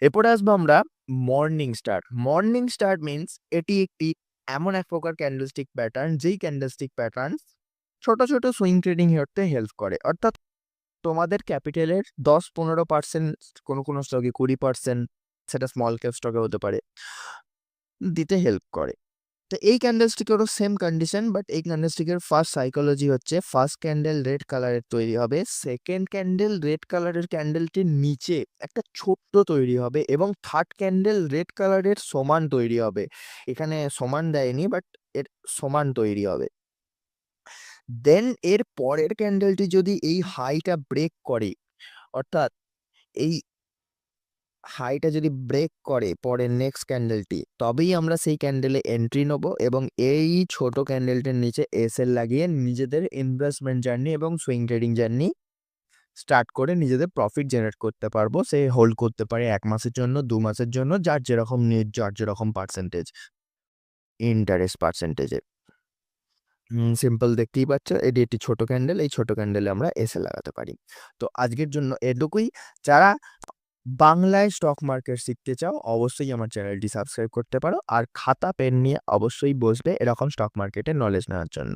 এরপরে আসবো আমরা morning star. Morning star means এটি একটি এমন এক প্রকার ক্যান্ডেলস্টিক প্যাটার্ন যেই ক্যান্ডেলস্টিক প্যাটার্ন ছোট, ছোট সুইং ট্রেডিং করতে হেল্প করে। অর্থাৎ তোমাদের ক্যাপিটালের ১০-১৫% কোনো স্টকে ২০% সেটা স্মল ক্যাপ স্টকে হতে পারে, দিতে হেল্প করে। তো এই ক্যান্ডেলস্টিকেরও সেম কন্ডিশন, বাট এই ক্যান্ডেলস্টিকের ফার্স্ট সাইকোলজি হচ্ছে ফার্স্ট ক্যান্ডেল রেড কালারের তৈরি হবে, সেকেন্ড ক্যান্ডেল রেড কালারের ক্যান্ডেলটির নিচে একটা ছোট্ট তৈরি হবে এবং থার্ড ক্যান্ডেল রেড কালারের সমান তৈরি হবে। এখানে সমান দেয়নি, বাট এর সমান তৈরি হবে। দেন এর পরের ক্যান্ডেলটি যদি এই হাইটা ব্রেক করে, অর্থাৎ এই হাইটা যদি ব্রেক করে পরের নেক্সট ক্যান্ডেলটি, তবেই আমরা সেই ক্যান্ডেলে এন্ট্রি নেবো এবং এই ছোট ক্যান্ডেলটির নিচে এসএল লাগিয়ে নিজেদের ইনভেস্টমেন্ট জার্নি এবং সুইং ট্রেডিং জার্নি স্টার্ট করে নিজেদের প্রফিট জেনারেট করতে পারবো। সে হোল্ড করতে পারে ১ মাসের জন্য, ২ মাসের জন্য, যার যেরকম নিড, যার যেরকম পার্সেন্টেজ, ইন্টারেস্ট পার্সেন্টেজে। সিম্পল দেখতেই পাচ্ছ, এটি একটি ছোট ক্যান্ডেল। এই ছোট ক্যান্ডেলে আমরা এসএল লাগাতে পারি। তো আজকের জন্য এটুকুই। যারা বাংলায় স্টক মার্কেট শিখতে চাও অবশ্যই আমার চ্যানেলটি সাবস্ক্রাইব করতে পারো। আর খাতা পেন নিয়ে অবশ্যই বসবে এরকম স্টক মার্কেটের নলেজ নেওয়ার জন্য।